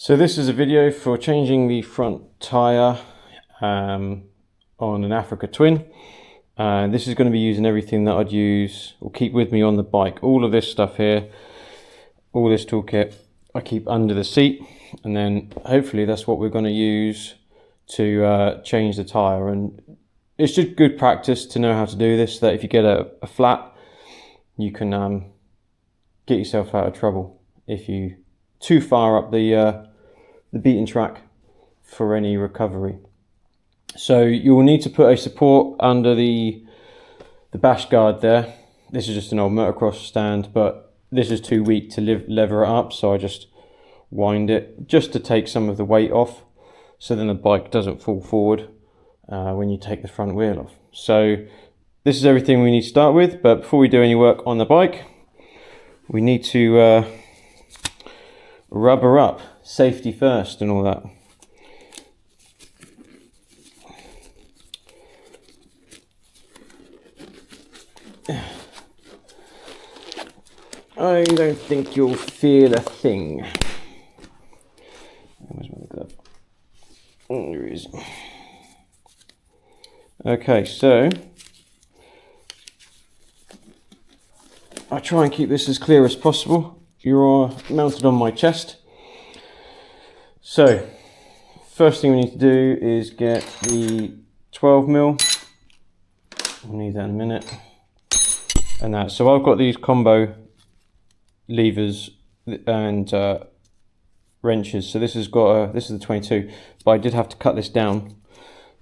So this is a video for changing the front tyre on an Africa Twin. This is going to be using everything that I'd use or keep with me on the bike. All of this stuff here, all this toolkit, I keep under the seat, and then hopefully that's what we're going to use to change the tyre. And it's just good practice to know how to do this, so that if you get a flat, you can get yourself out of trouble if you too far up the beaten track for any recovery. So you will need to put a support under the bash guard there. This is just an old motocross stand, but this is too weak to lever it up, so I just wind it just to take some of the weight off, so then the bike doesn't fall forward when you take the front wheel off. So this is everything we need to start with, but before we do any work on the bike, we need to rubber up, safety first and all that. I don't think you'll feel a thing. Where's my glove? Oh, there it is. Okay, so I try and keep this as clear as possible. You're mounted on my chest. So, first thing we need to do is get the 12mm. We'll need that in a minute. And that. So I've got these combo levers and wrenches. So this has got this is the 22, but I did have to cut this down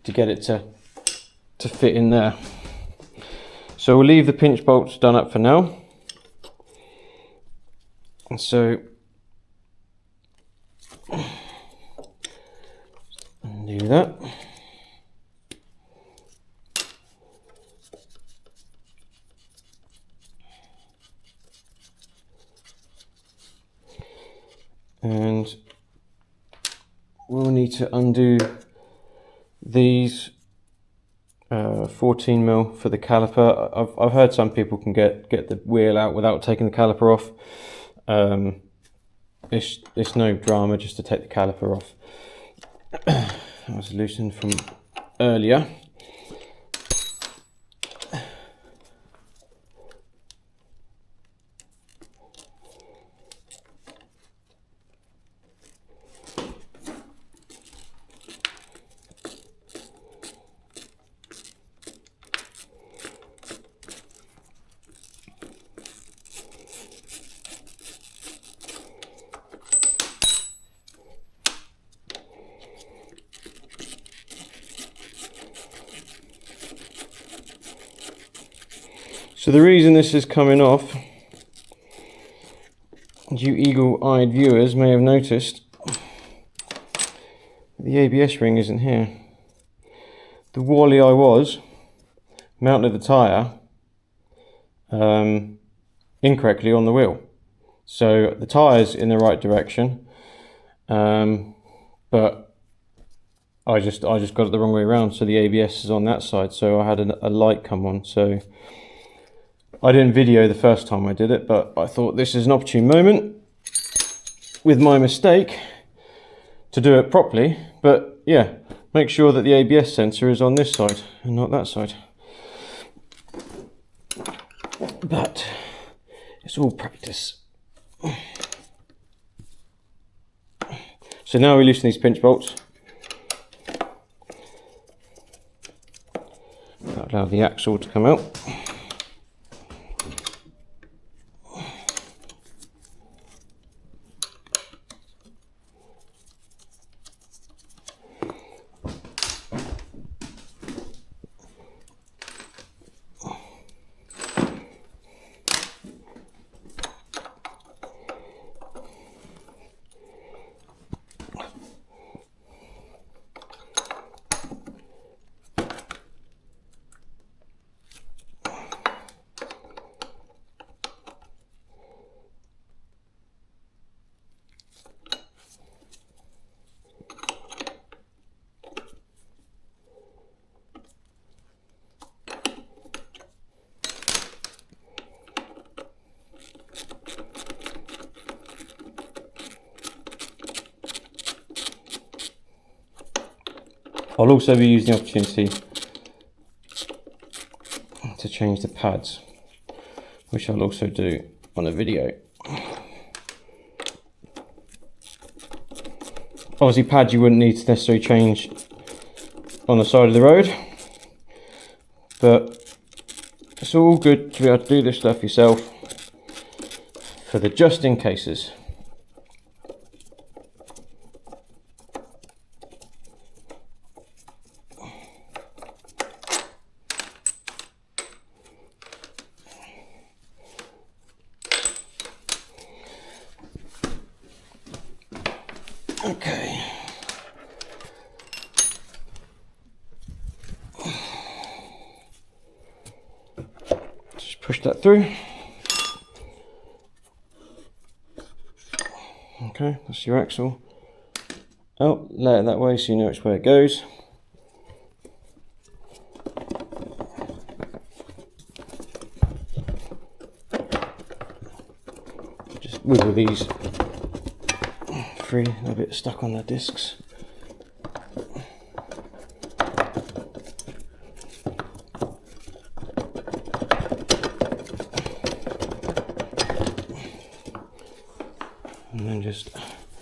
to get it to fit in there. So we'll leave the pinch bolts done up for now. And so undo that. And we'll need to undo these 14mm for the caliper. I've heard some people can get the wheel out without taking the caliper off. It's no drama just to take the caliper off. That was loosened from earlier. So the reason this is coming off, you eagle-eyed viewers may have noticed, the ABS ring isn't here. The wally I was mounted the tyre incorrectly on the wheel. So the tyre's in the right direction, but I just got it the wrong way around. So the ABS is on that side. So I had a light come on. So I didn't video the first time I did it, but I thought this is an opportune moment with my mistake to do it properly. But yeah, make sure that the ABS sensor is on this side and not that side. But it's all practice. So now we loosen these pinch bolts. That'll allow the axle to come out. I'll also be using the opportunity to change the pads, which I'll also do on a video. Obviously pads you wouldn't need to necessarily change on the side of the road, but it's all good to be able to do this stuff yourself for the just in cases. Okay. Just push that through. Okay, that's your axle. Oh, lay it that way so you know which way it goes. Just wiggle these free, a bit stuck on the discs. And then just,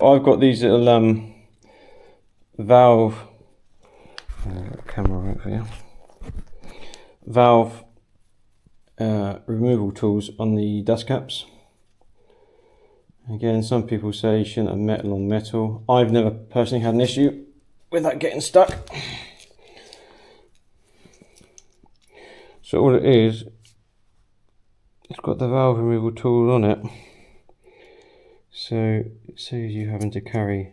I've got these little valve, camera right for you, valve removal tools on the dust caps. Again, some people say you shouldn't have metal on metal. I've never personally had an issue with that getting stuck. So all it is, it's got the valve removal tool on it. So it saves you having to carry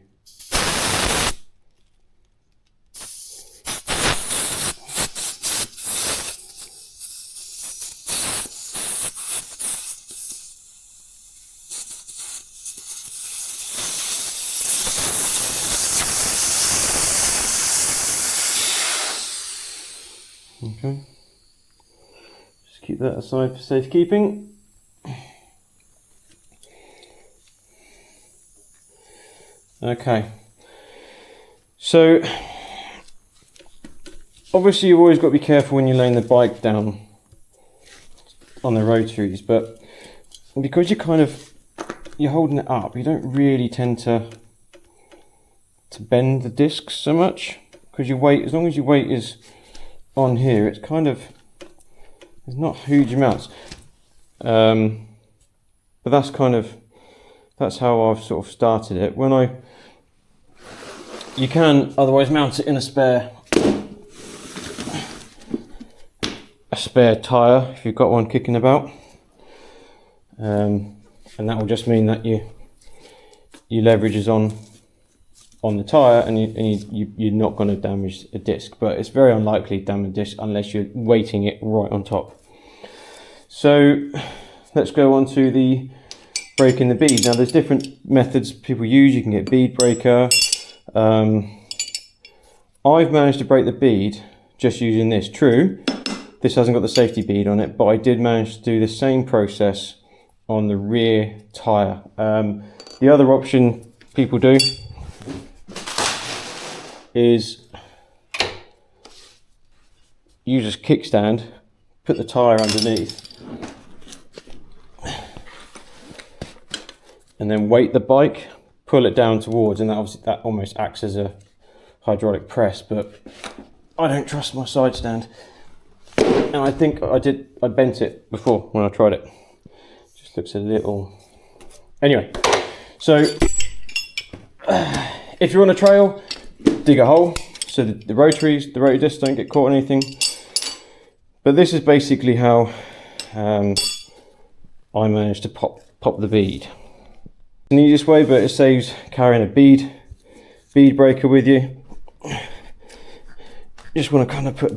okay. Just keep that aside for safekeeping. Okay. So obviously you've always got to be careful when you're laying the bike down on the rotaries, but because you're holding it up, you don't really tend to bend the discs so much, because your weight, as long as your weight is on here, it's kind of, there's not huge amounts, but that's how I've sort of started it. You can otherwise mount it in a spare tyre if you've got one kicking about, and that will just mean that your leverage is on the tyre, and you're not going to damage a disc, but it's very unlikely to damage a disc unless you're weighting it right on top. So let's go on to the breaking the bead. Now there's different methods people use. You can get bead breaker. I've managed to break the bead just using this. True, this hasn't got the safety bead on it, but I did manage to do the same process on the rear tyre. The other option people do is use a kickstand, put the tyre underneath, and then weight the bike, pull it down towards, and that almost acts as a hydraulic press, but I don't trust my side stand, and I think I bent it before when I tried it. Just looks a little, anyway. So if you're on a trail, dig a hole so that the rotary discs don't get caught on anything. But this is basically how I managed to pop the bead. It's the easiest way, but it saves carrying a bead breaker with you. You just want to kind of put a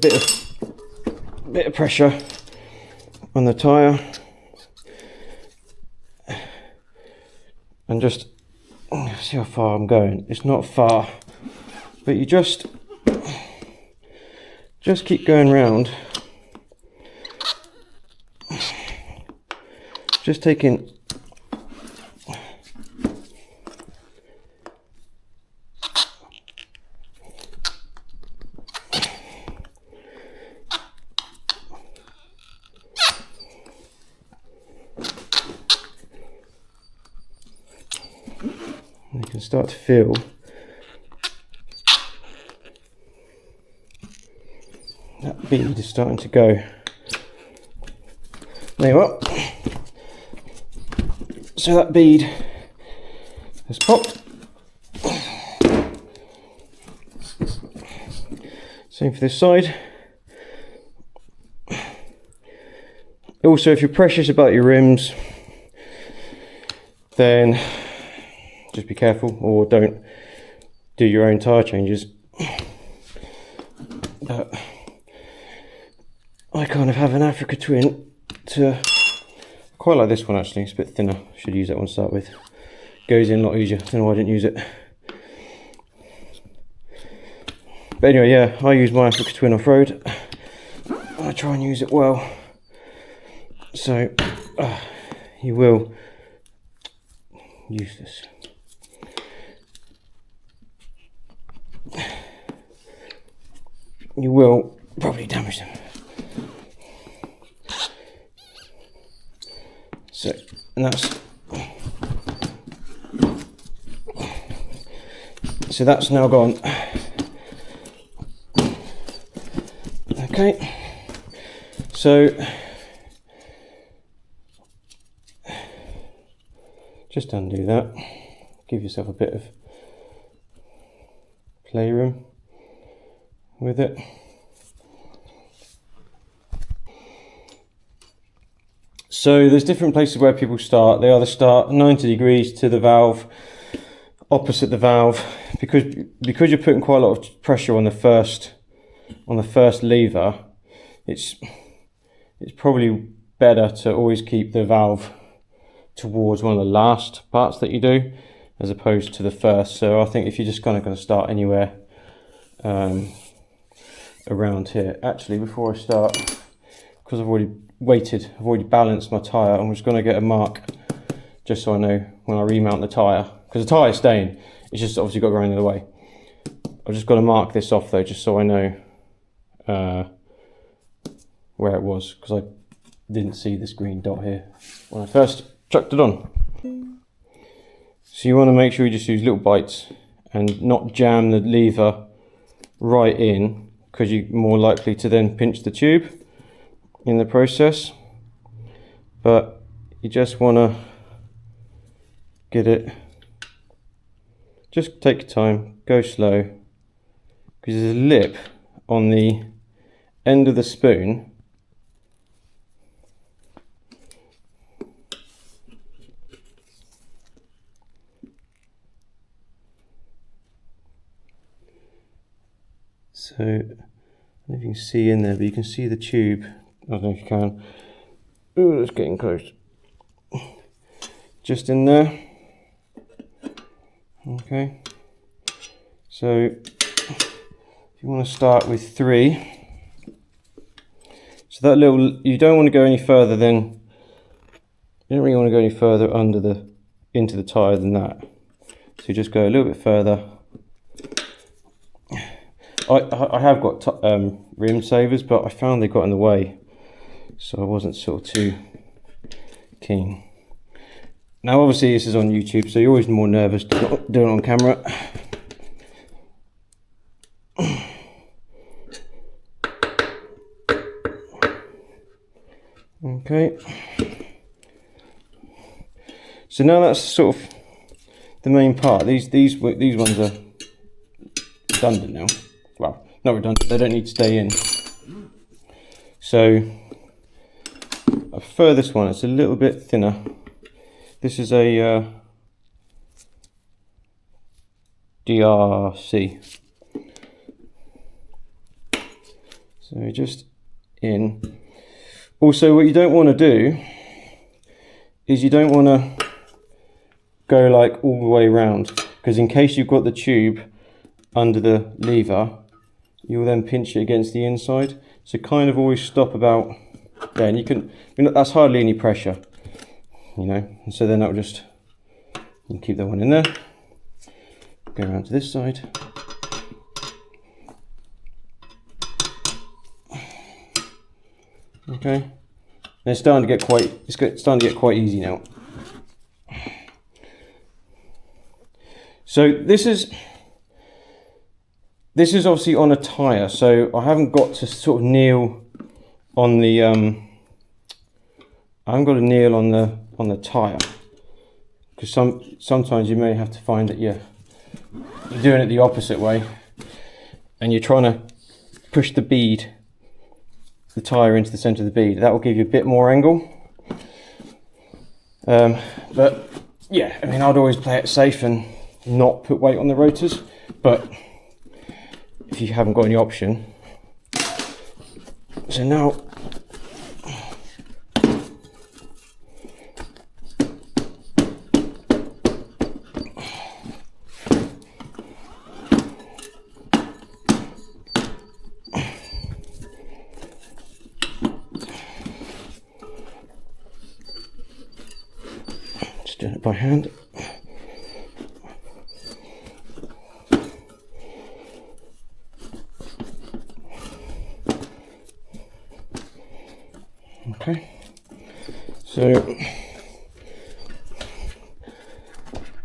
bit of pressure on the tyre and just see how far I'm going. It's not far, but you just keep going round, just taking start to feel that bead is starting to go. There you are. So that bead has popped. Same for this side. Also, if you're precious about your rims, then just be careful, or don't do your own tyre changes. But I kind of have an Africa Twin to quite like this one actually. It's a bit thinner. Should use that one to start with. Goes in a lot easier. Don't know why I didn't use it. But anyway, yeah, I use my Africa Twin off-road. I try and use it well. So you will use this. You will probably damage them. So, and that's now gone. Okay, so just undo that, give yourself a bit of playroom with it. So there's different places where people start. They either start 90 degrees to the valve, opposite the valve, because you're putting quite a lot of pressure on the first lever. It's probably better to always keep the valve towards one of the last parts that you do, as opposed to the first. So I think if you're just kind of going to start anywhere around here. Actually, before I start, because I've already weighted, I've already balanced my tyre, I'm just going to get a mark just so I know when I remount the tyre, because the tyre is staying, it's just obviously got to go around the other way. I've just got to mark this off though, just so I know where it was, because I didn't see this green dot here when I first chucked it on. So you want to make sure you just use little bites and not jam the lever right in, because you're more likely to then pinch the tube in the process. But you just want to get it, just take your time, go slow, because there's a lip on the end of the spoon so I don't know if you can see in there, but you can see the tube. I don't know if you can. Oh, it's getting close. Just in there. Okay. So if you want to start with 3. So that little, you don't want to go any further than, you don't really want to go any further into the tyre than that. So you just go a little bit further. I have got rim savers, but I found they got in the way, so I wasn't sort of too keen. Now obviously this is on YouTube, so you're always more nervous to do it on camera. Okay. So now that's sort of the main part. These ones are redundant now. Well, not redundant, they don't need to stay in. So I prefer this one, it's a little bit thinner. This is a DRC. So just in. Also, what you don't want to do is you don't want to go like all the way around, because in case you've got the tube under the lever, you'll then pinch it against the inside. So kind of always stop about there, and you can, that's hardly any pressure, you know, and so then that will just, you can keep that one in there, go around to this side. Okay, and it's starting to get quite easy now. So this is obviously on a tyre, so I haven't got to sort of kneel on the I haven't got to kneel on the tyre, because sometimes you may have to find that you're doing it the opposite way and you're trying to push the bead, the tyre into the centre of the bead. That will give you a bit more angle. But yeah, I mean, I'd always play it safe and not put weight on the rotors, but if you haven't got any option. So now just doing it by hand. Okay, so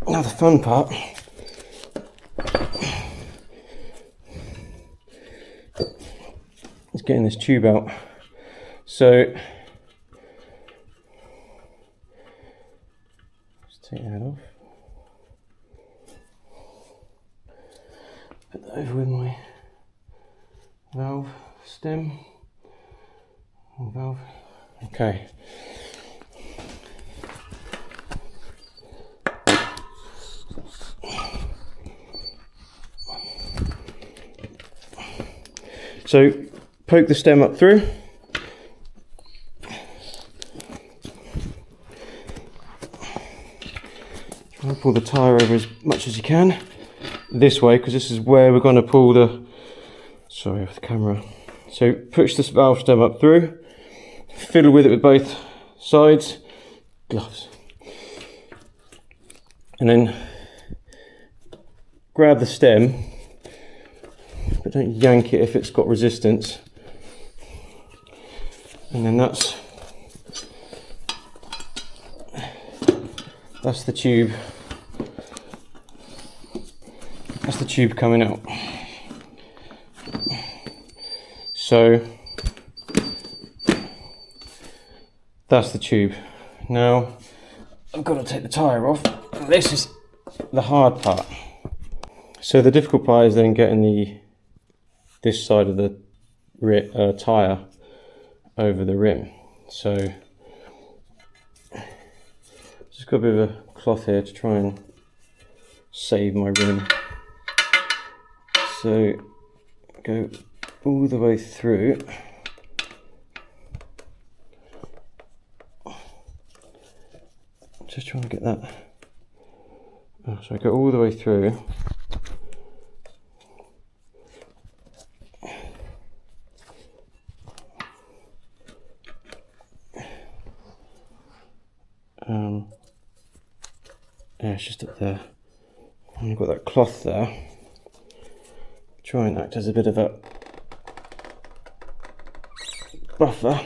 now the fun part is getting this tube out. So just take that off, put that over with my valve stem or valve. Okay. So poke the stem up through. Try and pull the tyre over as much as you can this way, because this is where we're going to pull the, sorry off the camera. So push this valve stem up through. Fiddle with it with both sides, gloves, and then grab the stem, but don't yank it if it's got resistance, and then that's the tube, that's the tube coming out. So that's the tube. Now I've got to take the tyre off. This is the hard part. So the difficult part is then getting this side of the tyre over the rim. So just got a bit of a cloth here to try and save my rim. So go all the way through. Just trying to get that. Oh, so I go all the way through. Yeah, it's just up there. And I've got that cloth there. Try and act as a bit of a buffer.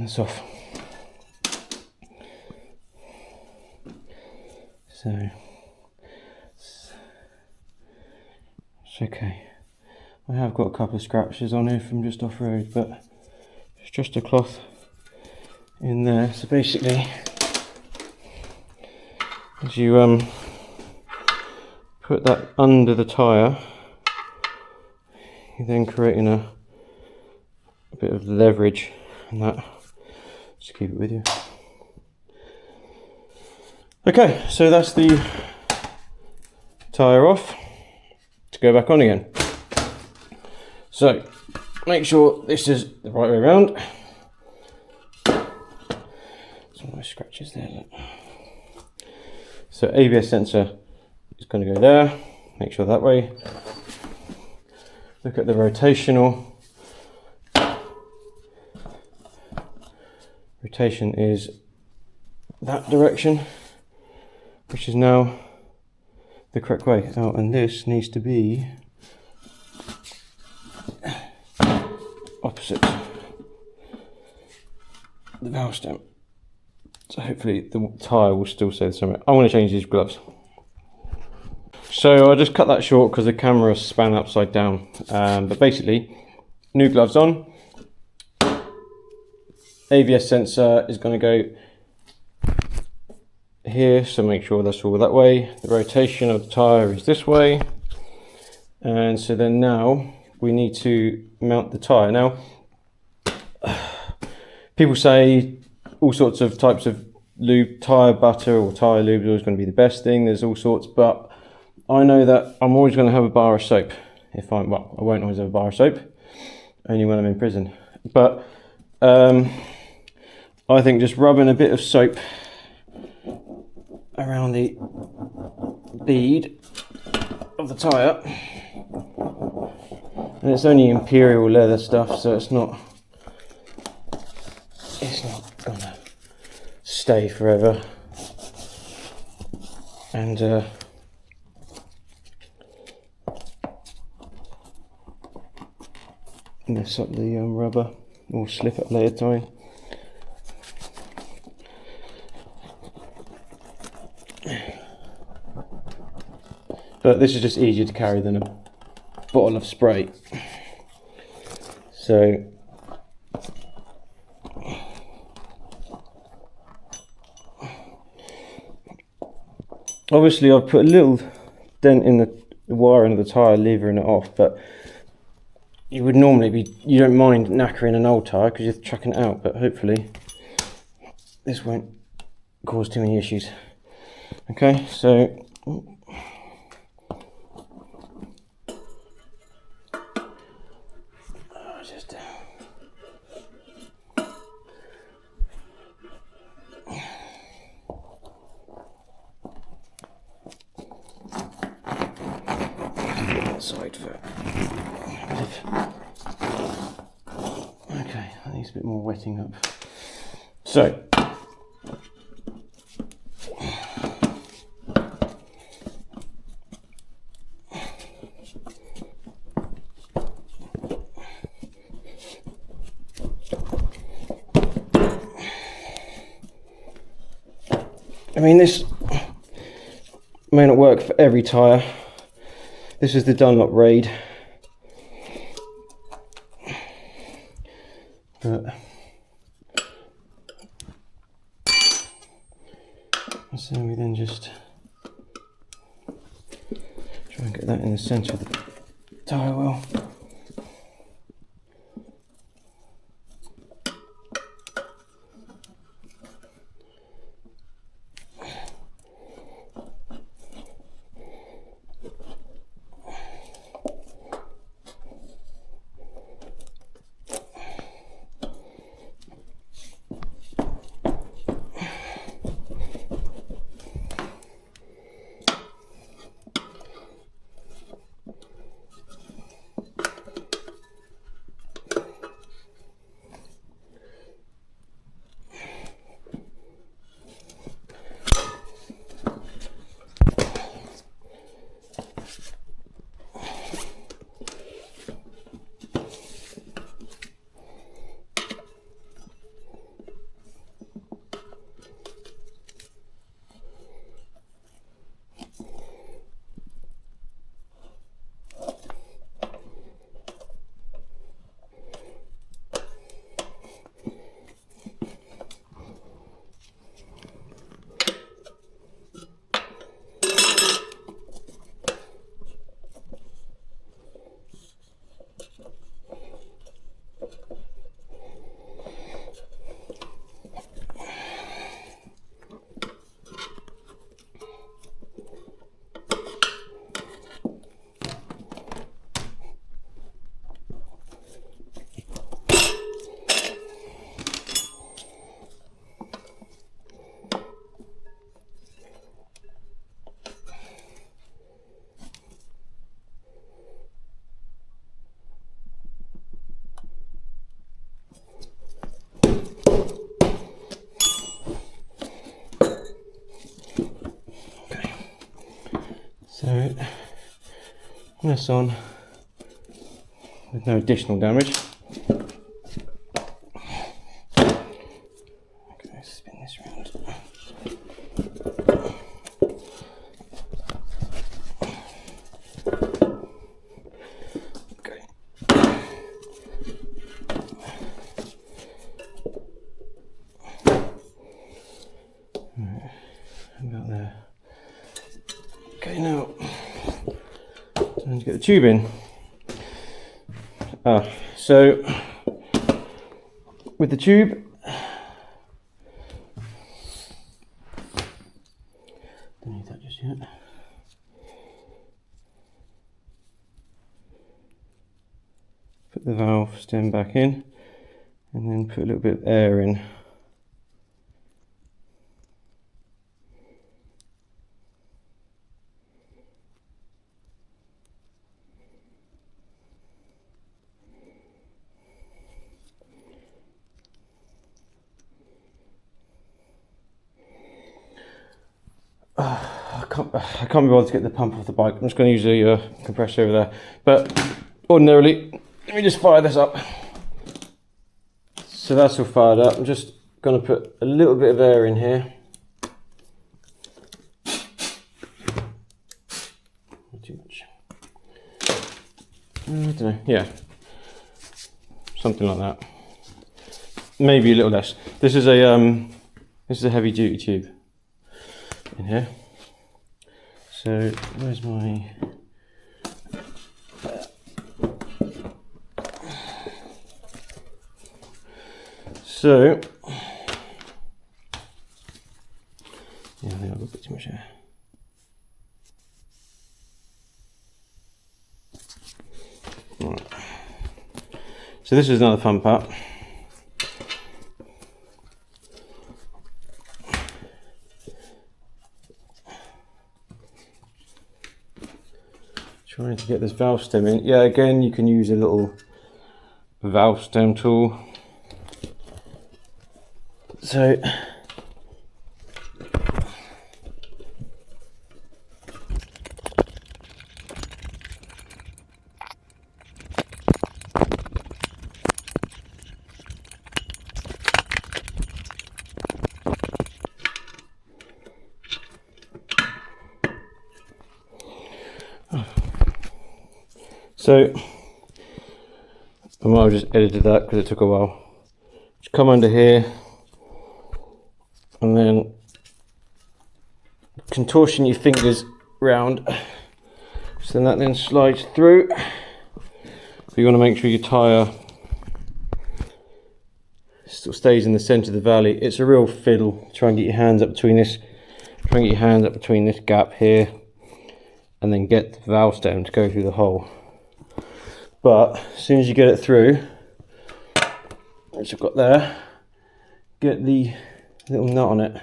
This off. So it's okay. I have got a couple of scratches on here from just off road, but it's just a cloth in there. So basically, as you put that under the tyre, you're then creating a bit of leverage, and that. Just keep it with you. Okay, so that's the tyre off to go back on again. So make sure this is the right way around. Some nice scratches there. Look. So ABS sensor is going to go there. Make sure that way. Look at the rotational rotation is that direction, which is now the correct way. Oh, and this needs to be opposite the valve stem. So hopefully the tyre will still stay the same. I want to change these gloves. So I just cut that short because the camera span upside down. But basically, new gloves on. ABS sensor is going to go here, so make sure that's all that way. The rotation of the tyre is this way. And so then now we need to mount the tyre. Now, people say all sorts of types of lube, tyre butter or tyre lube is always going to be the best thing. There's all sorts, but I know that I'm always going to have a bar of soap. I won't always have a bar of soap, only when I'm in prison. But I think just rubbing a bit of soap around the bead of the tyre, and it's only imperial leather stuff, so it's not gonna stay forever. And mess up the rubber, or slip at a later time. But this is just easier to carry than a bottle of spray. So obviously I've put a little dent in the wiring of the tyre, levering it off, but you would normally you don't mind knackering an old tyre because you're chucking it out, but hopefully this won't cause too many issues. Okay, so just side foot. Okay, that needs a bit more wetting up. So I mean, this may not work for every tyre. This is the Dunlop Raid, but so we then just try and get that in the centre of the tyre well. this on with no additional damage. Okay, spin this round. Okay. Right, about there. Okay, now time to get the tube in. So with the tube, don't need that just yet. Put the valve stem back in, and then put a little bit of air in. I can't be bothered to get the pump off the bike. I'm just going to use the compressor over there. But ordinarily, let me just fire this up. So that's all fired up. I'm just going to put a little bit of air in here. Not too much. I don't know. Yeah, something like that. Maybe a little less. This is a heavy duty tube in here. So where's my yeah, I think I've got a bit too much air. Right. So this is another fun part. Trying to get this valve stem in. Yeah, again, you can use a little valve stem tool. So I might have just edited that because it took a while. Just come under here and then contortion your fingers round, so that slides through. But you want to make sure your tyre still stays in the centre of the valley. It's a real fiddle. Try and get your hands up between this. Try and get your hands up between this gap here, and then get the valve stem to go through the hole. But as soon as you get it through, which I've got there, get the little nut on it.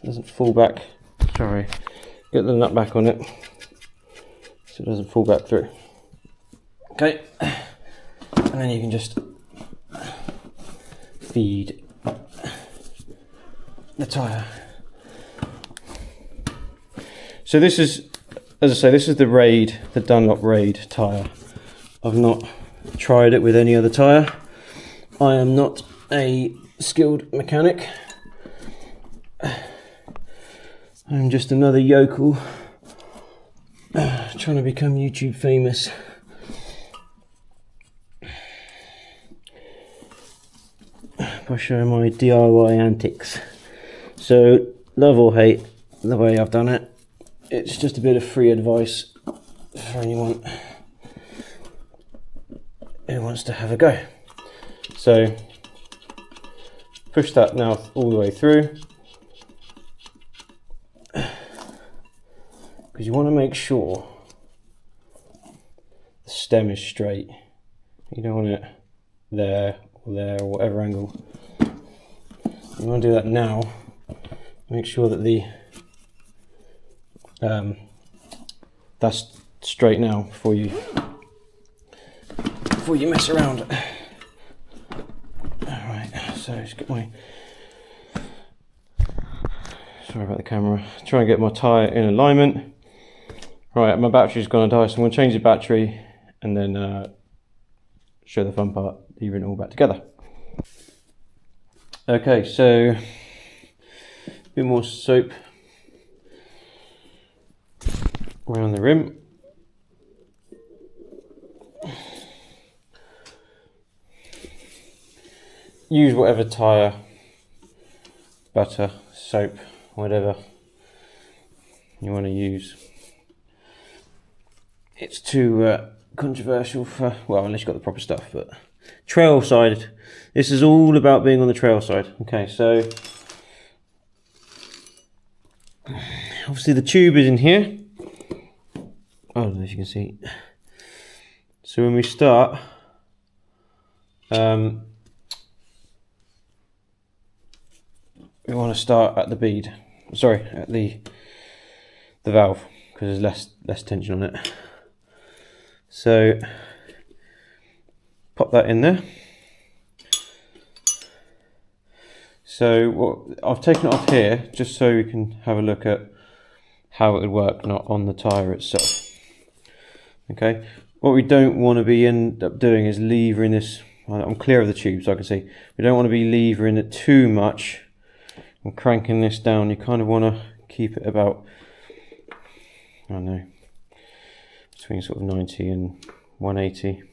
It doesn't fall back. Sorry. Get the nut back on it so it doesn't fall back through. Okay. And then you can just feed the tyre. So this is, as I say, this is the Raid, the Dunlop Raid tyre. I've not tried it with any other tyre. I am not a skilled mechanic. I'm just another yokel trying to become YouTube famous. By showing my DIY antics. So, love or hate the way I've done it. It's just a bit of free advice for anyone who wants to have a go. So push that now all the way through, because you want to make sure the stem is straight. You don't want it there or whatever angle. You want to do that now. Make sure that the that's straight now before you mess around. Alright, so just get my, sorry about the camera, try and get my tyre in alignment. Right, my battery's gonna die, so I'm gonna change the battery and then show the fun part, leaving it all back together. Okay, so a bit more soap around the rim. Use whatever tyre, butter, soap, whatever you want to use. It's too controversial for, well, unless you've got the proper stuff, but trail side, this is all about being on the trail side. Okay, so obviously the tube is in here. I don't know if you can see. So when we start, we want to start at the bead, sorry, at the valve, because there's less tension on it. So pop that in there. So what I've taken it off here just so we can have a look at how it would work, not on the tyre itself. Okay, what we don't want to be end up doing is levering this. I'm clear of the tube so I can see. We don't want to be levering it too much and cranking this down. You kind of want to keep it about, I don't know, between sort of 90 and 180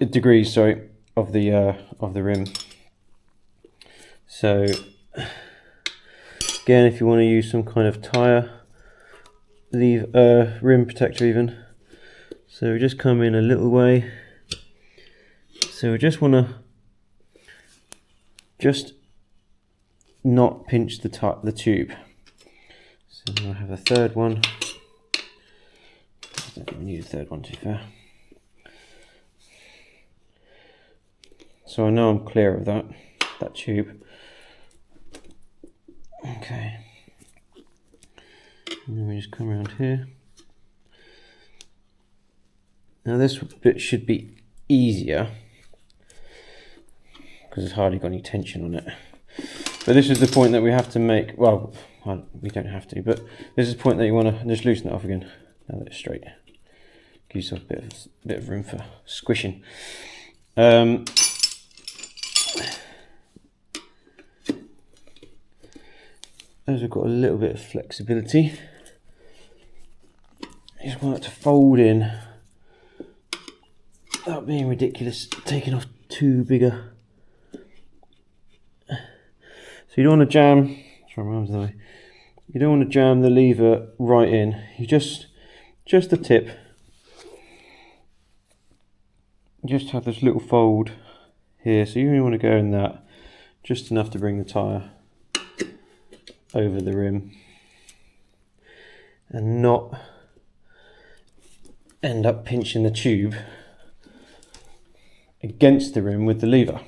degrees, sorry, of the rim. So again, if you want to use some kind of tyre rim protector even, so we just come in a little way. So we just want to not pinch the tube. So I have a third one. I don't even need a third one, to be fair. So I know I'm clear of that tube. Okay. And then we just come around here. Now this bit should be easier because it's hardly got any tension on it. But this is the point that we have to make. Well, we don't have to, but this is the point that you want to just loosen it off again. Now that it's straight, give yourself a bit of room for squishing. As we've got a little bit of flexibility, you just want it to fold in without being ridiculous, taking off too bigger. So you don't want to jam, sorry, my arm's in the way. You don't want to jam the lever right in. You just the tip. Just have this little fold here. So you only want to go in that, just enough to bring the tyre over the rim and not end up pinching the tube against the rim with the lever.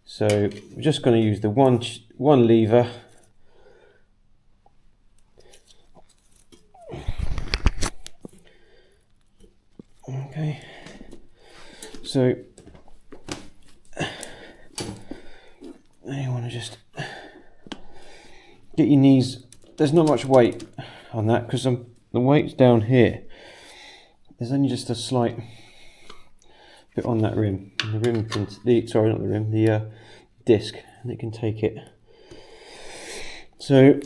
So we're just going to use the one lever. Okay, so you want to just get your knees. There's not much weight on that because the weight's down here. There's only just a slight bit on that rim. And the rim can, sorry, not the rim, the disc, and it can take it. So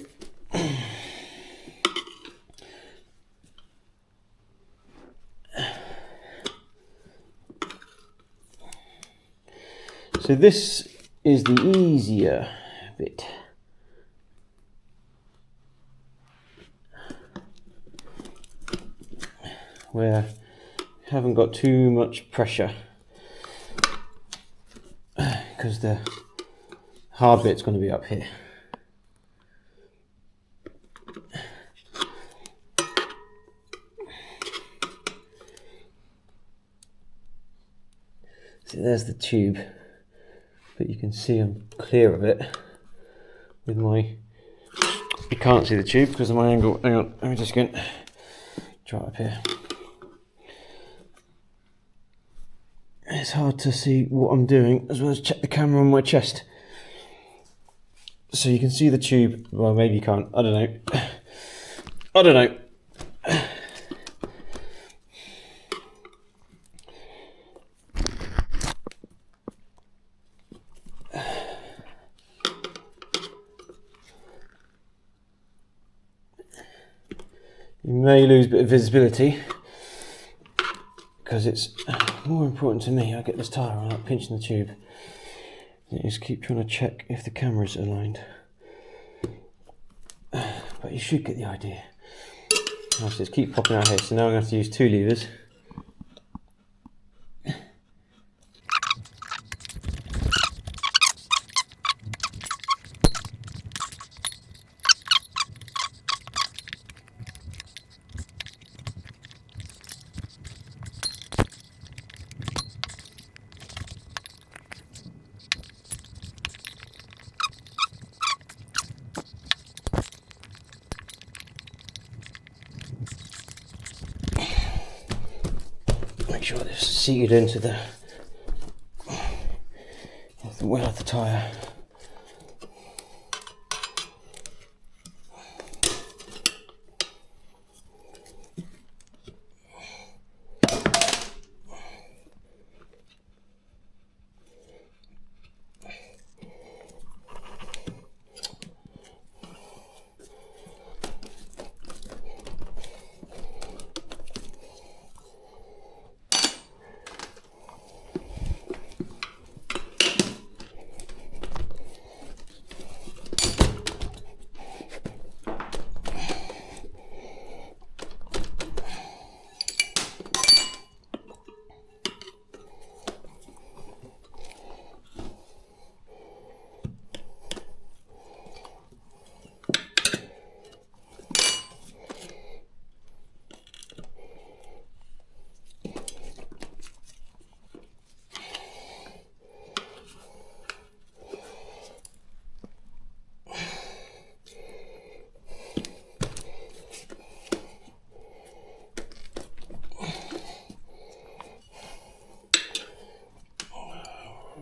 this is the easier bit. Where you haven't got too much pressure because the hard bit's going to be up here. So there's the tube, but you can see I'm clear of it with my, you can't see the tube because of my angle. Hang on, let me just get try it up here. It's hard to see what I'm doing as well as check the camera on my chest. So you can see the tube, well maybe you can't, I don't know. I don't know. You may lose a bit of visibility because it's more important to me. I get this tyre on, pinching the tube. And just keep trying to check if the camera's aligned. But you should get the idea. I'll just keep popping out here. So now I'm going to have to use 2 levers. Make sure it's seated into the well of the tyre.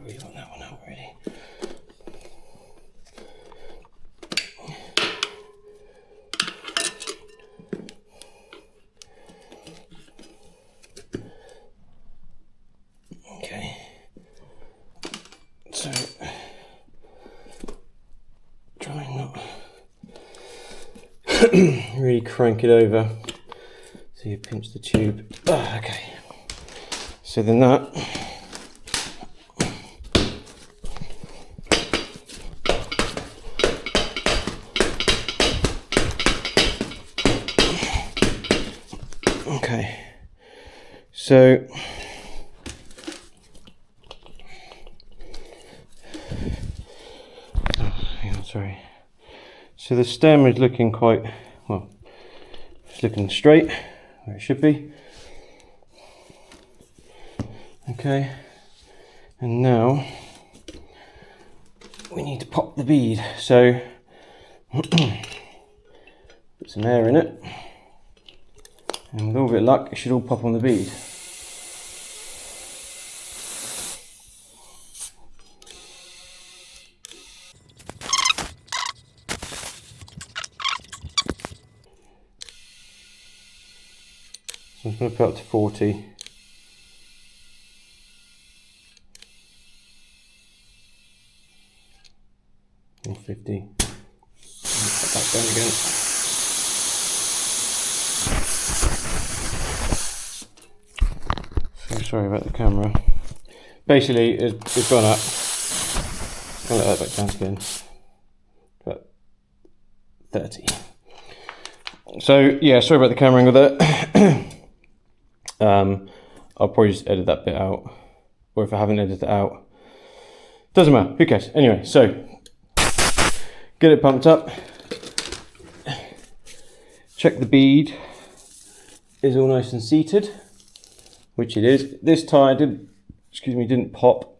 Really want that one out already. Okay. So try and not really crank it over so you pinch the tube. Oh, okay. So then that okay, so hang on, sorry. So the stem is looking quite well. It's looking straight where it should be. Okay, and now we need to pop the bead. So put some air in it. And with a little bit of luck, it should all pop on the bead. So I'm going to put up to 40. Or 50. And put that down again. Sorry about the camera. Basically, it's gone up. I'll let that back down again. About 30. So yeah, sorry about the camera angle there. I'll probably just edit that bit out, or if I haven't edited it out, doesn't matter. Who cares? Anyway, so get it pumped up. Check the bead is all nice and seated. Which it is. This tyre didn't pop,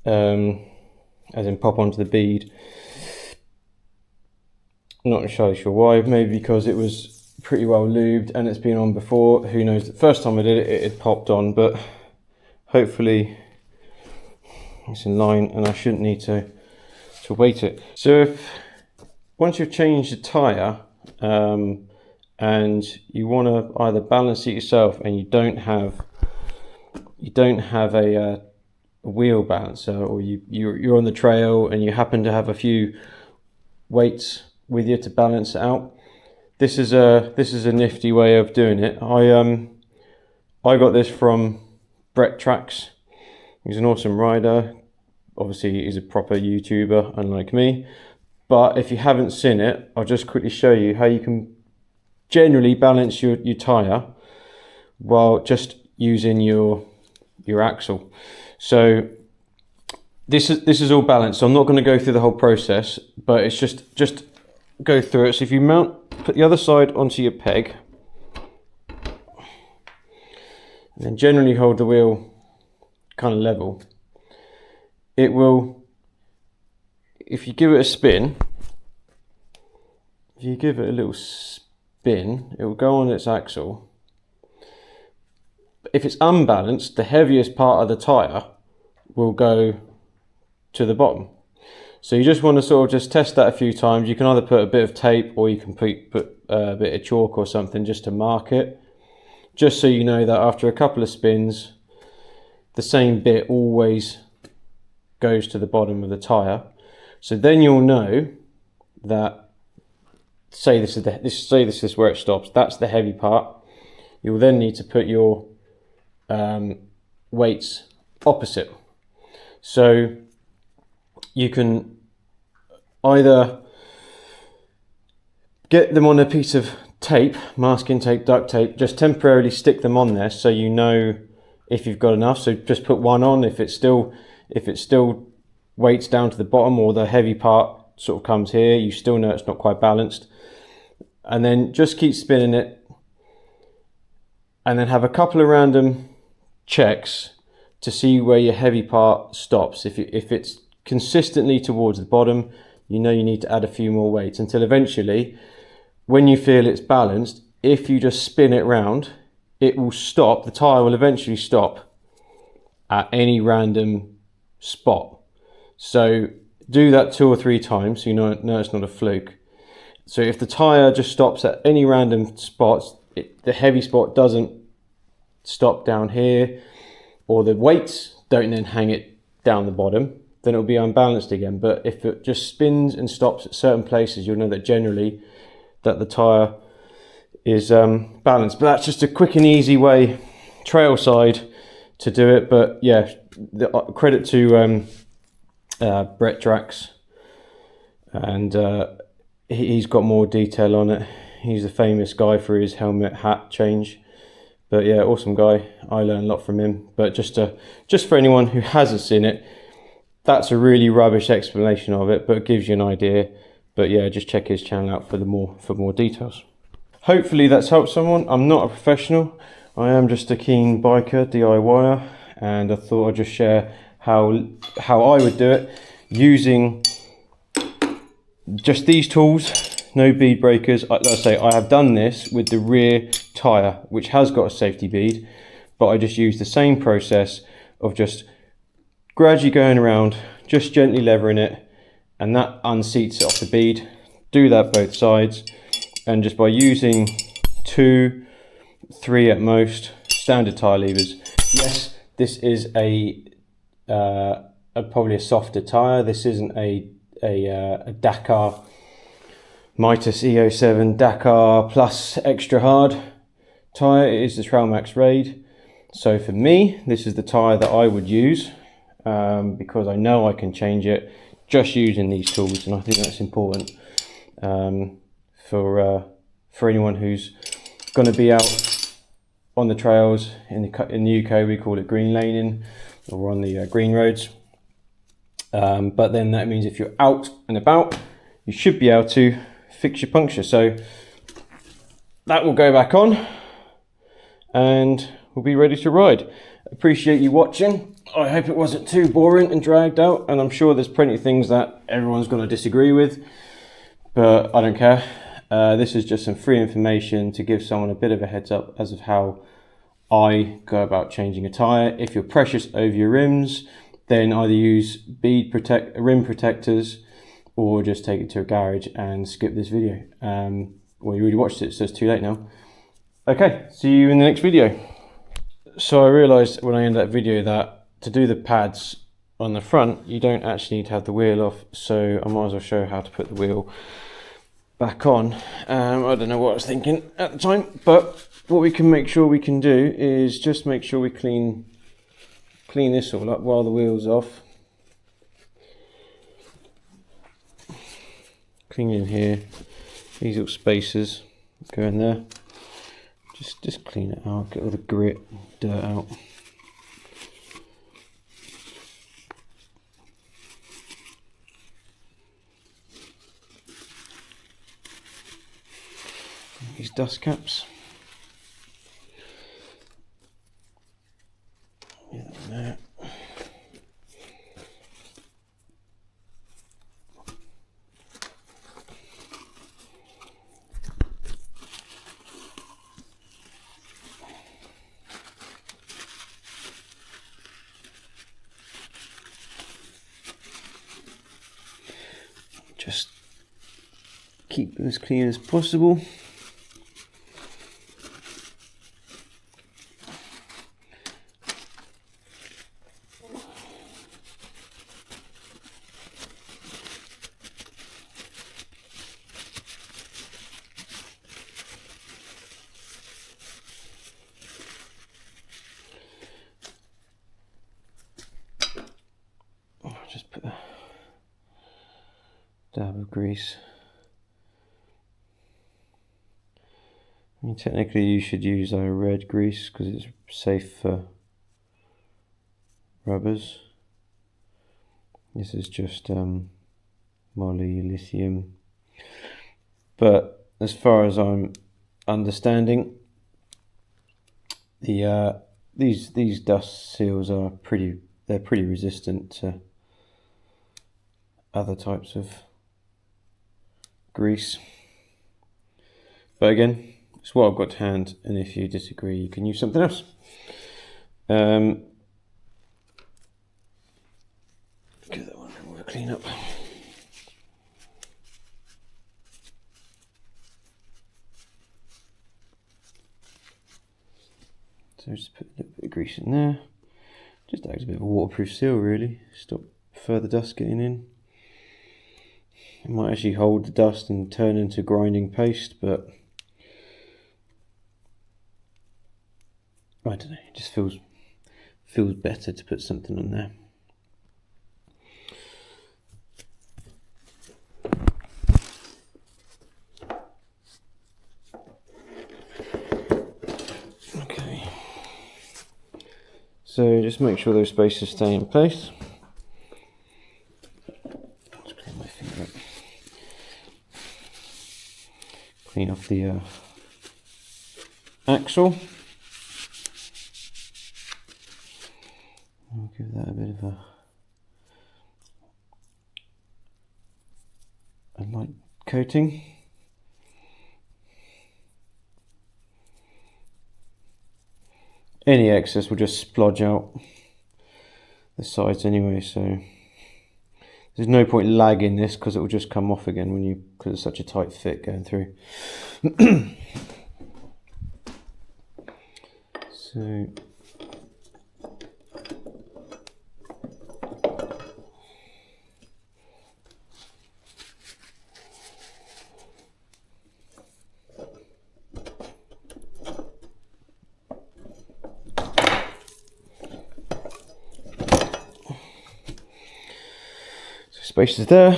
as in pop onto the bead. Not entirely sure why. Maybe because it was pretty well lubed and it's been on before. Who knows? The first time I did it, it had popped on, but hopefully it's in line and I shouldn't need to weight it. So once you've changed the tyre, and you want to either balance it yourself and you don't have a wheel balancer, or you're on the trail and you happen to have a few weights with you to balance it out. This is a nifty way of doing it. I got this from Brett Tracks. He's an awesome rider. Obviously he's a proper YouTuber, unlike me. But if you haven't seen it, I'll just quickly show you how you can generally balance your tyre while just using your axle. So this is all balanced. So I'm not going to go through the whole process, but it's just go through it. So if you put the other side onto your peg, and then generally hold the wheel kind of level, it will, if you give it a spin, if you give it a little spin, it will go on its axle. If it's unbalanced, the heaviest part of the tyre will go to the bottom. So you just want to sort of just test that a few times. You can either put a bit of tape, or you can put a bit of chalk or something just to mark it, just so you know that after a couple of spins, the same bit always goes to the bottom of the tyre. So then you'll know that, say this is where it stops. That's the heavy part. You'll then need to put your weights opposite. So you can either get them on a piece of tape, masking tape, duct tape, just temporarily stick them on there so you know if you've got enough. So just put one on. If it's still weights down to the bottom, or the heavy part sort of comes here, you still know it's not quite balanced. And then just keep spinning it, and then have a couple of random checks to see where your heavy part stops. If it's consistently towards the bottom, you know you need to add a few more weights, until eventually, when you feel it's balanced, if you just spin it round, it will stop. The tyre will eventually stop at any random spot. So do that 2 or 3 times so you know it's not a fluke. So if the tyre just stops at any random spots, the heavy spot doesn't stop down here, or the weights don't then hang it down the bottom, then it'll be unbalanced again. But if it just spins and stops at certain places, you'll know that generally that the tyre is balanced. But that's just a quick and easy way, trail side, to do it. But yeah, credit to Brett Tracks, and he's got more detail on it. He's a famous guy for his helmet hat change. But yeah, awesome guy. I learned a lot from him. But just for anyone who hasn't seen it, that's a really rubbish explanation of it, but it gives you an idea. But yeah, just check his channel out for more details. Hopefully that's helped someone. I'm not a professional. I am just a keen biker, DIYer, and I thought I'd just share how I would do it using just these tools, no bead breakers. Like I say, I have done this with the rear tyre, which has got a safety bead, but I just use the same process of just gradually going around, just gently levering it, and that unseats it off the bead. Do that both sides, and just by using 2, 3 at most standard tyre levers. Yes, this is probably a softer tyre. This isn't a Dakar Mitas E07 Dakar Plus extra hard tyre. It is the Trailmax Raid. So for me, this is the tyre that I would use, because I know I can change it just using these tools, and I think that's important for anyone who's going to be out on the trails. In the UK we call it green laning, or on the green roads, but then that means if you're out and about, you should be able to fix your puncture. So that will go back on and we'll be ready to ride. Appreciate you watching. I hope it wasn't too boring and dragged out, and I'm sure there's plenty of things that everyone's going to disagree with, but I don't care. This is just some free information to give someone a bit of a heads up as of how I go about changing a tyre. If you're precious over your rims, then either use bead rim protectors, or just take it to a garage and skip this video. well, you already watched it, so it's too late now. Okay, see you in the next video. So I realised when I ended that video that to do the pads on the front, you don't actually need to have the wheel off, so I might as well show how to put the wheel back on. I don't know what I was thinking at the time, but what we can make sure we can do is just make sure we clean this all up while the wheel's off. Clean in here, these little spaces go in there. Just clean it out, get all the grit, dirt out. These dust caps. Yeah, there. Just keep them as clean as possible. Just put a dab of grease. I mean, technically you should use a red grease because it's safe for rubbers. This is just moly lithium, but as far as I'm understanding, the these dust seals are pretty resistant to other types of grease. But again, it's what I've got to hand, and if you disagree, you can use something else. Get that one more clean up. So just put a little bit of grease in there. Just acts a bit of a waterproof seal, really. Stop further dust getting in. It might actually hold the dust and turn into grinding paste, but I don't know, it just feels better to put something on there. Okay, so just make sure those spaces stay in place. Just clean my finger up. Clean off the axle. I'll give that a bit of a light coating. Any excess will just splodge out the sides anyway, so there's no point lagging this because it will just come off again because it's such a tight fit going through. So space is there.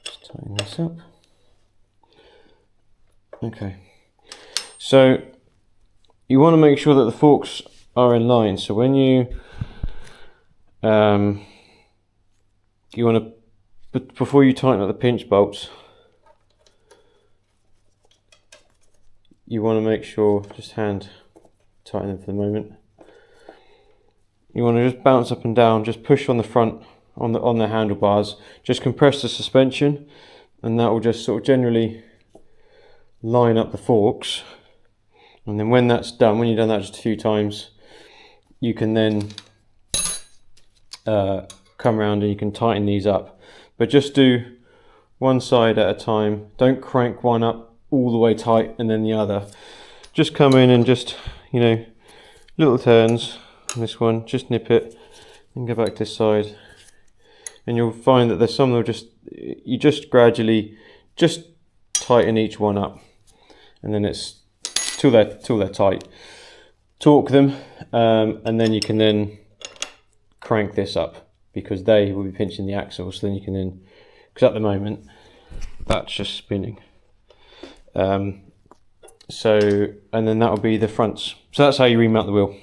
Just tighten this up. Okay, so you want to make sure that the forks are in line. So when you want to, before you tighten up the pinch bolts, you want to make sure, just hand tighten them for the moment. You want to just bounce up and down, just push on the front on the handlebars. Just compress the suspension, and that will just sort of generally line up the forks. And then when that's done, when you've done that just a few times, you can then come around and you can tighten these up. But just do one side at a time. Don't crank one up all the way tight and then the other. Just come in and just, you know, little turns on this one, just nip it and go back this side. And you'll find that there's some that will just, you just gradually just tighten each one up. And then it's till they're tight. Torque them, and then you can then crank this up, because they will be pinching the axle. So then you can then, because at the moment that's just spinning. So, and then that will be the fronts. So that's how you remount the wheel.